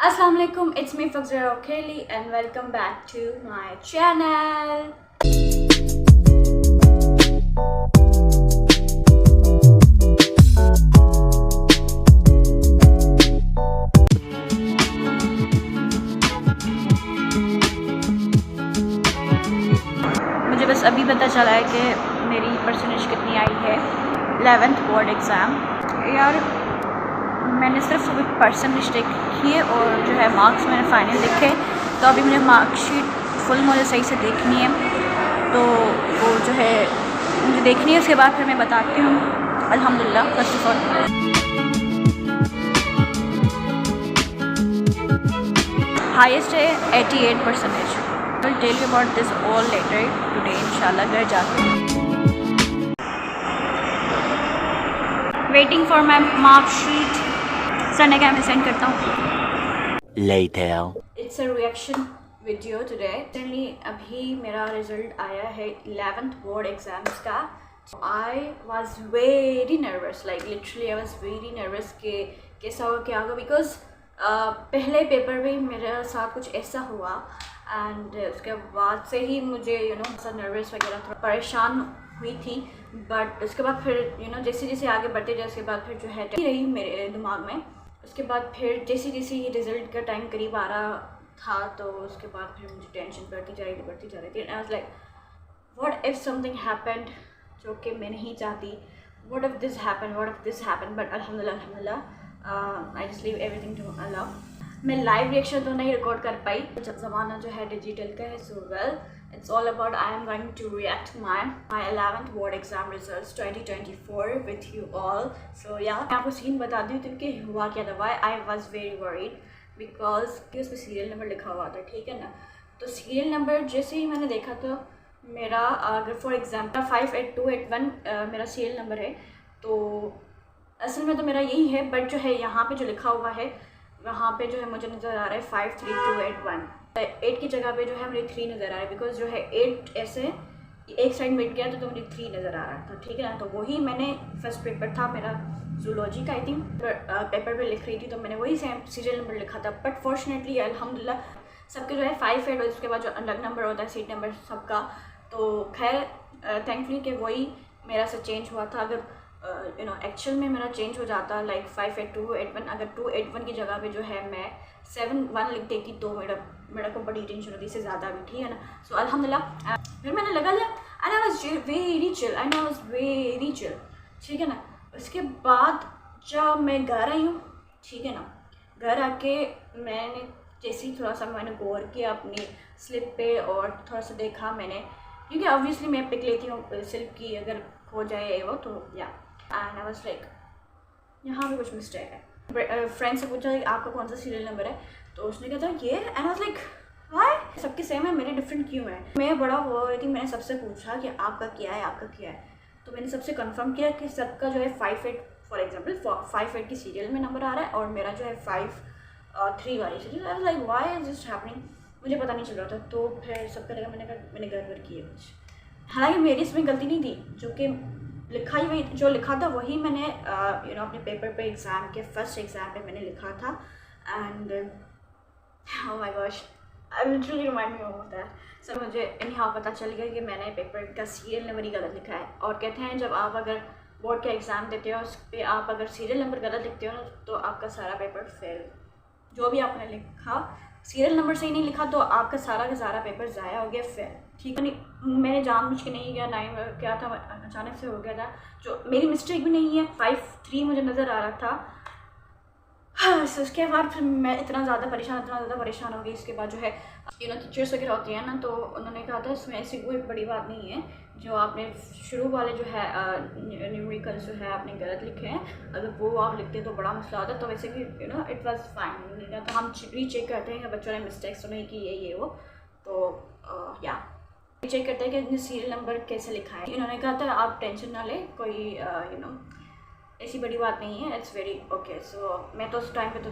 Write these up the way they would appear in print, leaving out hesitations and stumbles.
Assalamu alaikum, it's me Fazira Okeli and welcome back to my channel. मुझे बस अभी पता चला है कि मेरी परसेंटेज कितनी आई है 11th बोर्ड एग्ज़ाम। यार मैंने सिर्फ अभी परसेंटेज देखी है और जो है मार्क्स मैंने फाइनल लिखे, तो अभी मुझे मार्कशीट फुल मुझे सही से देखनी है, तो वो जो है मुझे देखनी है। उसके बाद फिर मैं बताती हूँ। अल्हम्दुलिल्लाह फर्स्ट ऑफ ऑल हाईएस्ट है 88 percentage. I'll tell you about this all later today इंशाल्लाह घर जाके। Waiting for my mark sheet। Sir ने क्या मैं सेंड करता हूँ later। It's a reaction video today। Recently अभी मेरा रिजल्ट आया है 11th बोर्ड एग्जाम्स का। I was very nervous, like literally I was very nervous कि कैसा होगा क्या होगा, बिकॉज पहले पेपर में मेरे साथ कुछ ऐसा हुआ एंड उसके बाद से ही मुझे ऐसा नर्वस वगैरह थोड़ा परेशान हुई थी। बट उसके बाद फिर जैसे जैसे आगे बढ़ते जाए उसके बाद फिर जो है रही मेरे दिमाग में। उसके बाद फिर जैसे जैसे ये रिज़ल्ट का टाइम करीब आ रहा था, तो उसके बाद फिर मुझे टेंशन बढ़ती जा रही थी। I was like what if something happened, जो कि मैं नहीं चाहती। What if this happen, but अल्हम्दुलिल्लाह I just leave everything to Allah. मैं लाइव रिएक्शन तो नहीं रिकॉर्ड कर पाई, ज़माना जो है डिजिटल का है। So well it's all about I am going to react my 11th board exam results 2024 with you all. So yeah मैं आपको सीन बता दी हूँ कि हुआ क्या था। Why I was very worried because उस पर सीरियल नंबर लिखा हुआ था, ठीक है ना। तो सीरियल नंबर जैसे ही मैंने देखा तो मेरा अगर फॉर एग्जाम्पल 58281 मेरा सीरियल नंबर है, तो असल में तो मेरा यही है, बट जो है यहाँ पे जो लिखा हुआ है वहाँ पे जो है मुझे नज़र आ रहा है 53281। 8 की जगह पे जो है मुझे 3 नज़र आ रहा है, बिकॉज जो है 8 ऐसे एक साइड मिट गया तो मुझे 3 नज़र आ रहा था, ठीक है ना। तो वही मैंने फर्स्ट पेपर था मेरा जूलॉजी का, आई थिंक पेपर पे लिख रही थी, तो मैंने वही सेम सीरियल नंबर लिखा था। बट फॉर्चुनेटली अल्हम्दुलिल्लाह सबके जो है 58 और उसके बाद जो अलग नंबर होता है सीट नंबर सबका, तो खैर थैंकफुली कि वही मेरा से चेंज हुआ था। अगर एक्चुअल में मेरा चेंज हो जाता लाइक 58281, अगर 281 की जगह पे जो है मैं 71 लिख देती तो मेरा को बड़ी टेंशन होती, इससे ज़्यादा भी, ठीक है ना। सो अल्हम्दुलिल्लाह फिर मैंने लगा लिया and I was very chill, ठीक है ना। उसके बाद जब मैं घर आई हूँ, ठीक है ना, घर आके मैंने जैसे ही थोड़ा सा मैंने गौर किया अपनी स्लिप पे और थोड़ा सा देखा मैंने, क्योंकि ऑब्वियसली मैं पिक लेती हूँ स्लिप की अगर हो जाए वो, तो या एंड आई वाज लाइक यहाँ पे कुछ मिस्टेक है। फ्रेंड से पूछा कि आपका कौन सा सीरियल नंबर है, तो उसने कहा था ये, and I was like why सबके सेम है, मेरे डिफरेंट क्यों है। मैं बड़ा वो हो रही थी, मैंने सबसे पूछा कि आपका क्या है, तो मैंने सबसे कंफर्म किया कि सबका जो है 58 फॉर एग्जांपल 58 की सीरियल में नंबर आ रहा है और मेरा जो है 53 वाली serial. I was like why is this happening, मुझे पता नहीं चल रहा था। तो फिर सबका लगा मैंने घर किया कुछ, हालांकि मेरी इसमें गलती नहीं थी, जो कि लिखा ही वही जो लिखा था वही मैंने अपने पेपर पे एग्ज़ाम के फर्स्ट एग्ज़ाम पे मैंने लिखा था। And oh my gosh I literally remind me of that. Sir मुझे इनहाउ पता चल गया कि मैंने पेपर का सीरियल नंबर ही गलत लिखा है। और कहते हैं जब आप अगर बोर्ड का एग्ज़ाम देते हो उस पर आप अगर सीरियल नंबर गलत लिखते हो ना, तो आपका सारा पेपर फेल। जो भी आपने लिखा सीरियल नंबर से ही नहीं लिखा तो आपका सारा का सारा पेपर ज़ाया हो गया, फेल, ठीक है। नहीं मैंने जानबूझ के नहीं किया, नहीं क्या था अचानक से हो गया था, जो मेरी मिस्टेक भी नहीं है। 53 मुझे नज़र आ रहा था। हाँ, उसके बाद फिर मैं इतना ज़्यादा परेशान हो गई। इसके बाद जो है टीचर्स वगैरह होती हैं ना, तो उन्होंने कहा था इसमें ऐसी कोई बड़ी बात नहीं है, जो आपने शुरू वाले जो है न्यूमेरिकल्स जो है आपने गलत लिखे हैं, अगर वो आप लिखते तो बड़ा मसला होता। तो वैसे भी इट वाज फाइन। तो हम रीचेक करते हैं कि बच्चों ने मिस्टेक्स तो नहीं की ये वो, तो या चेक करते हैं कि सीरियल नंबर कैसे लिखा है। इन्होंने कहा था आप टेंशन ना लें, कोई ऐसी बड़ी बात नहीं है, इट्स वेरी ओके। सो मैं तो उस टाइम पे तो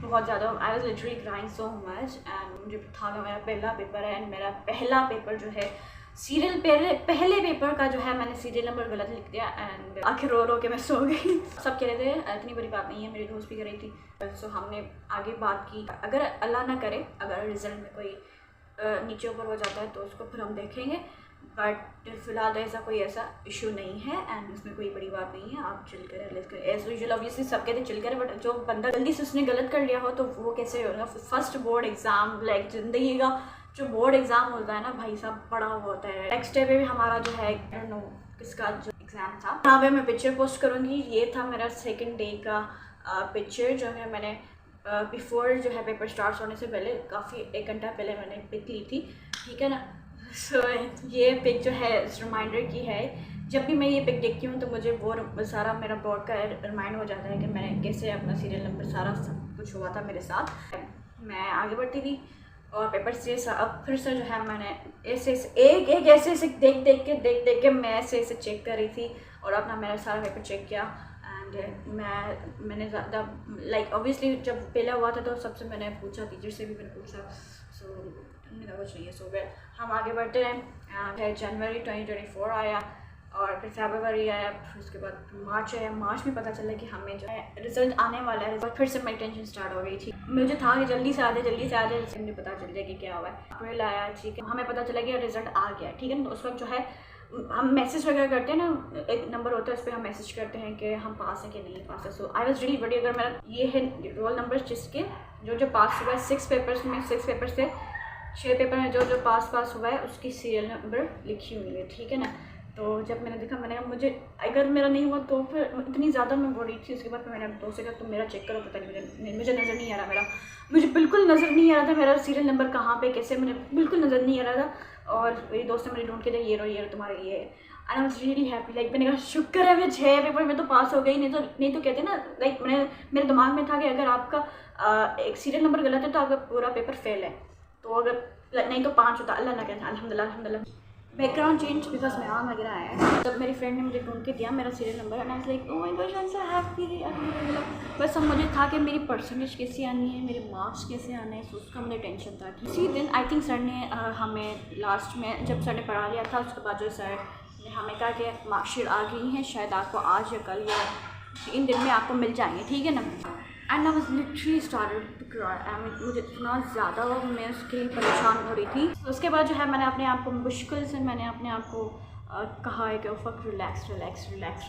बहुत ज़्यादा आई was literally crying so much. And मुझे था कि मेरा पहला पेपर है एंड मेरा पहला पेपर जो है सीरियल पहले पेपर का जो है मैंने सीरियल नंबर गलत लिख दिया एंड आखिर रो के मैं सो गई। सब कह रहे थे इतनी बड़ी बात नहीं है, मेरी दोस्त भी कह रही थी। सो हमने आगे बात की, अगर अल्लाह ना करे अगर रिजल्ट में कोई नीचे ऊपर हो जाता है तो उसको फिर हम देखेंगे, बट फिलहाल ऐसा कोई ऐसा इशू नहीं है एंड इसमें कोई बड़ी बात नहीं है। आप चिल करें, रिलैक्स करें एज यूजुअल। ऑब्वियसली सब कहते चिल करें, बट जो बंदा जल्दी से उसने गलत कर लिया हो तो वो कैसे होगा। फर्स्ट बोर्ड एग्ज़ाम लाइक ज़िंदगी का जो बोर्ड एग्ज़ाम होता है ना भाई साहब, बड़ा हुआ होता है। नेक्स्ट डे पे भी हमारा जो है नो किसका जो एग्ज़ाम था, यहाँ पे मैं पिक्चर पोस्ट करूँगी। ये था मेरा सेकेंड डे का पिक्चर जो है मैंने बिफोर जो है पेपर स्टार्ट होने से पहले काफ़ी 1 घंटा पहले मैंने पिक ली थी, ठीक है ना। सो ये पिक जो है इस रिमाइंडर की है। जब भी मैं ये पिक देखती हूँ तो मुझे वो सारा मेरा बोर्ड का रिमाइंड हो जाता है कि मैंने कैसे अपना सीरियल नंबर सारा सब कुछ हुआ था मेरे साथ। मैं आगे बढ़ती थी और पेपर से अब फिर से जो है मैंने ऐसे एक ऐसे देख के मैं ऐसे चेक कर रही थी और अपना मेरा सारा पेपर चेक किया। एंड मैंने ज़्यादा लाइक ऑब्वियसली जब पहला हुआ था तो सबसे मैंने पूछा, टीचर से भी मैंने पूछा। सो उन्होंने कुछ नहीं है। सो वेल हम आगे बढ़ते रहे। जनवरी 2024 आया और फिर फरवरी आया, फिर उसके बाद मार्च आया। मार्च में पता चला कि हमें जो है रिजल्ट आने वाला है और फिर से मेरी टेंशन स्टार्ट हो गई थी। मुझे था कि जल्दी से आ जाए मुझे पता चल जाए कि क्या हुआ है। अप्रैल आया, ठीक है, हमें पता चला कि रिजल्ट आ गया, ठीक है। तो उस वक्त जो है हम मैसेज वगैरह करते हैं ना, एक नंबर होता है उस पर हम मैसेज करते हैं कि हम पास हैं कि नहीं पास है। सो आई वॉज रियली बड़ी, अगर मेरा ये है रोल नंबर जिसके जो पास हुआ है 6 पेपर्स में, 6 पेपर से 6 पेपर में जो पास हुआ है उसकी सीरियल नंबर लिखी हुई है, ठीक है ना। तो जब मैंने देखा मैंने कहा मुझे अगर मेरा नहीं हुआ तो फिर इतनी ज़्यादा मैं बोल रही थी। उसके बाद फिर मैंने दोस्त से कहा तुम मेरा चेक करो, पता नहीं मुझे नज़र नहीं आ रहा, मुझे बिल्कुल नज़र नहीं आ रहा था मेरा सीरियल नंबर कहाँ पे कैसे, मुझे बिल्कुल नज़र नहीं आ रहा था। और मेरी दोस्त ने मुझे ढूंढ के दिया ये रो तुम्हारा ये है। And I was really happy, like मैंने कहा शुक्र है मैं 6 पेपर में तो पास हो गई, नहीं तो कहते ना लाइक मेरे दिमाग में था कि अगर आपका एक सीरियल नंबर गलत है तो आपका पूरा पेपर फेल है, तो अगर नहीं तो 5 होता। अल्लाह ना कहता, अल्हम्दुलिल्लाह। बैकग्राउंड चेंज बिकॉज मेहमान वगैरह आया। तब मेरी फ्रेंड ने मुझे ढूंढ के दिया मेरा serial number and I was like oh my God I am so happy. बस अब मुझे था कि मेरी परसेंटेज कैसे आनी है, मेरे मार्क्स कैसे आने हैं, तो उसका मुझे टेंशन था। इसी दिन आई थिंक सर ने हमें लास्ट में जब सर ने पढ़ा लिया था उसके बाद जो सर ने हमें कहा कि मार्कशीट आ गई हैं, शायद आपको आज या कल या 3 दिन में आपको मिल जाएंगे, ठीक है ना। And I was literally started to cry. I mean मुझे इतना ज़्यादा मैं उसके लिए परेशान हो रही थी। तो उसके बाद जो है मैंने अपने आप को मुश्किल से मैंने आप को कहा है कि फक रिलैक्स।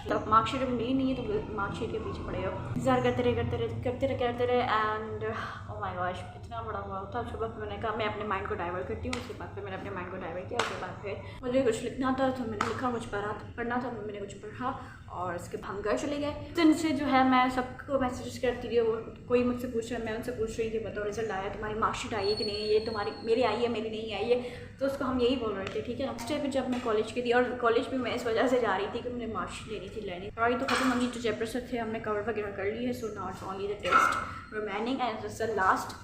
तब मार्कशीट मिली नहीं है तो मार्कशीट के पीछे पड़े हो, इंतज़ार करते रहे एंड ओह माय गॉश इतना बड़ा हुआ था। उसके बाद मैंने कहा मैं अपने माइंड को डाइवर्ट करती हूँ। उसके बाद फिर मैंने अपने माइंड को डाइवर्ट किया। उसके बाद फिर मुझे कुछ लिखना था तो मैंने लिखा, कुछ पढ़ना था मैंने कुछ पढ़ा और उसके हम घर चले गए। दिन से जो है मैं सबको मैसेज करती रही, वो कोई मुझसे पूछ रहा है, मैं उनसे पूछ रही थी बताओ रिजल्ट आया, तुम्हारी मार्कशीट आई है कि नहीं, ये तुम्हारी मेरी आई है मेरी नहीं आई है। तो उसको हम यही बोल रहे थे, ठीक है ना। नेक्स्ट डे पे जब मैं कॉलेज की थी और कॉलेज भी मैं इस वजह से जा रही थी कि मुझे मार्कशीट लेनी थी पढ़ाई तो खत्म होगी, जो चैप्टर्स थे हमने कवर वगैरह कर ली है। So now it's only the test remaining and this the last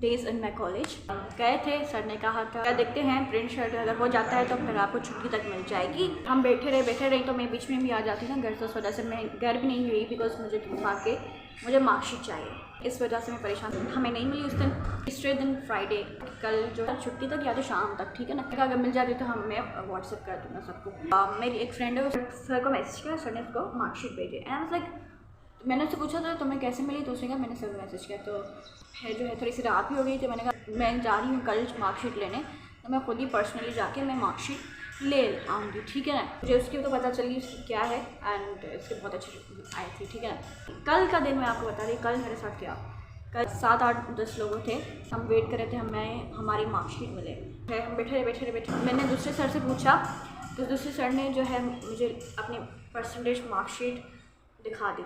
days in my college. गए थे, सर ने कहा था देखते हैं प्रिंट शर्ट अगर हो जाता है तो फिर आपको छुट्टी तक मिल जाएगी। हम बैठे रहे तो मैं बीच में भी आ जाती ना घर, तो उस वजह से मैं घर भी नहीं गई बिकॉज मुझे था कि मुझे मार्कशीट चाहिए, इस वजह से मैं परेशान हूँ। हमें नहीं मिली उस दिन। तीसरे दिन फ्राइडे कल जो है छुट्टी तक या तो शाम तक, ठीक है ना। अगर मिल जाती तो हम मैं व्हाट्सएप कर दूँगा सबको। मेरी एक फ्रेंड है सर को मैसेज किया, सर ने उसको मार्कशीट भेजे एंड लाइक मैंने उससे पूछा था तुम्हें कैसे मिली, तो उसने कहा मैंने सर मैसेज किया। तो फिर जो है थोड़ी सी रात भी हो गई थी, मैंने कहा मैं जा रही हूँ कल मार्कशीट लेने, तो मैं खुद ही पर्सनली जाके मैं मार्कशीट ले आऊँगी, ठीक है ना। मुझे उसकी तो पता चली उसकी क्या है एंड इसके बहुत अच्छी आई थी, ठीक है ना। कल का दिन मैं आपको बता रही कल मेरे साथ क्या, कल 7, 8, 10 लोगों थे, हम वेट कर रहे थे हमारी मार्कशीट मिले। फिर हम बैठे रहे। मैंने दूसरे सर से पूछा तो दूसरे सर ने जो है मुझे अपनी परसेंटेज मार्कशीट दिखा दी।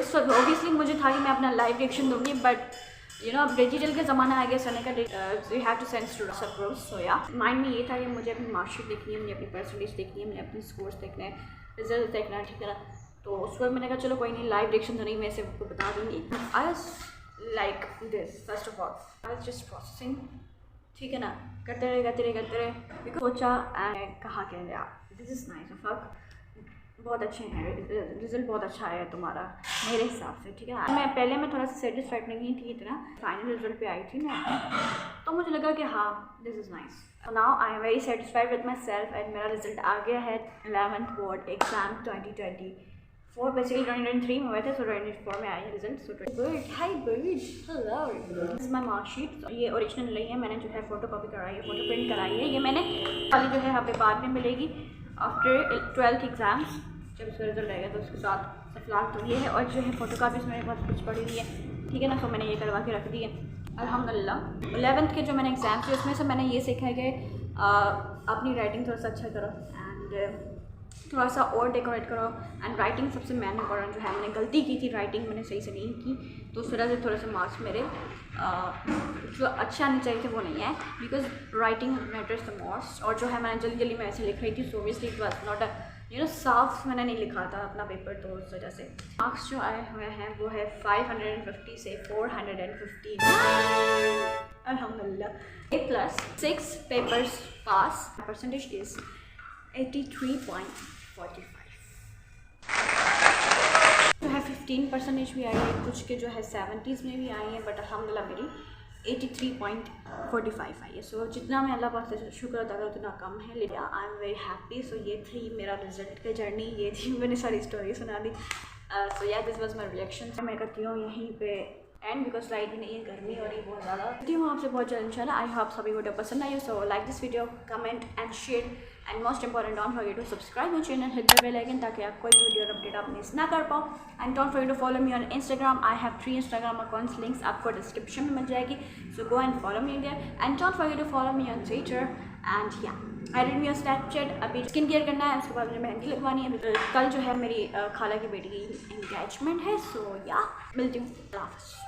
उस वक्त ऑब्वियसली मुझे था कि मैं अपना लाइव रिएक्शन दूँगी, बट यू नो अब डिजिटल के ज़माना आ गया, सर ने कहा you have to send students approach. So या माइंड में ये था कि मुझे अपनी मार्कशीट देखनी है, मुझे अपनी परसेंटेज देखनी है, मुझे अपने स्कोर्स देखने हैं, रिजल्ट देखना है, ठीक है ना। तो उस वक्त मैंने कहा चलो कोई नहीं, लाइव रिएक्शन तो नहीं, मैं सिर्फ आपको बता दूँगी। आई was like this, first of all I was just processing, ठीक है ना। करते रहे। सोचा एंड कहा कि यार दिस इज़ नाइस, फक बहुत अच्छे हैं, रिज़ल्ट बहुत अच्छा आया है तुम्हारा मेरे हिसाब से, ठीक है। मैं थोड़ा सा सेटिस्फाइड नहीं थी इतना, फाइनल रिजल्ट पे आई थी मैं, तो मुझे लगा कि हाँ this is nice. Now I am very satisfied with my self and मेरा रिजल्ट आ गया है 11th बोर्ड एग्ज़ाम 2024। बेसिकली 2023 में हुए थे, सो 2024 में आए हैं result. So good, hi good, hello, this is my marksheet. ये ओरिजिनल नहीं है, मैंने जो है फ़ोटो कॉपी कराई है, फ़ोटो प्रिंट कराई है। ये मैंने वाली जो है हमें बाद में मिलेगी आफ्टर 12th एग्ज़ाम्स, जब उसका रिजल्ट आएगा तो उसके साथ। फिलहाल तो ये है, और जो है फ़ोटो कापीज़ मेरे पास कुछ पड़ी हुई है, ठीक है ना, तो मैंने ये करवा के रख दी है अल्हम्दुलिल्लाह। 11th के जो मैंने एग्ज़ाम थे उसमें से मैंने ये सीखा है कि अपनी राइटिंग थोड़ा सा अच्छा करो एंड थोड़ा सा और डेकोरेट करो, एंड राइटिंग सबसे मेन इंपॉर्टेंट जो है। मैंने गलती की थी, राइटिंग मैंने सही से नहीं की, तो उस वजह से थोड़े से मार्क्स मेरे जो अच्छे आने चाहिए थे वो नहीं है, because writing matters the most. और जो है मैंने जल्दी मैं ऐसे लिख रही थी, so obviously it was not साफ मैंने नहीं लिखा था अपना पेपर, तो उस वजह से मार्क्स जो आए हुए हैं वो है 550 से 415 अल्हम्दुलिल्लाह। A+6 papers pass, percentage is 83.45। जो है 15% भी आई है, कुछ के जो है 70s में भी आई है, बट अल्हम्दुलिल्लाह मेरी 83.45 आई है। सो जितना मैं अल्लाह पाक से शुक्र अदा करूँ उतना कम है, लेकिन आई एम वेरी हैप्पी। सो ये थी मेरा रिजल्ट की जर्नी, ये थी, मैंने सारी स्टोरी सुना दी। सो या दिस वाज माय रिएक्शन। मैं करती हूँ यहीं पे एंड, बिकॉज लाइट भी नहीं है, गर्मी हो रही है बहुत ज़्यादा। करती हूँ आपसे बहुत जल्द इंशाल्लाह। आई होप सभी वीडियो पसंद आई हो, so like this video, comment and share, and most important don't forget to subscribe my channel, hit the bell icon, ताकि आप कोई वीडियो अपडेट आप मिस ना कर पाओ। And don't forget to follow me on Instagram. I have 3 Instagram accounts, links आपको description में मिल जाएगी, so go and follow me there. And don't forget to follow me on Twitter and yeah I did me Snapchat. अभी skin care करना है, उसके बाद मुझे मेहंदी लगवानी है। कल जो है मेरी खाला की बेटी की एंगेजमेंट है, सो या मिलती हूँ, अल्लाह हाफ़िज़।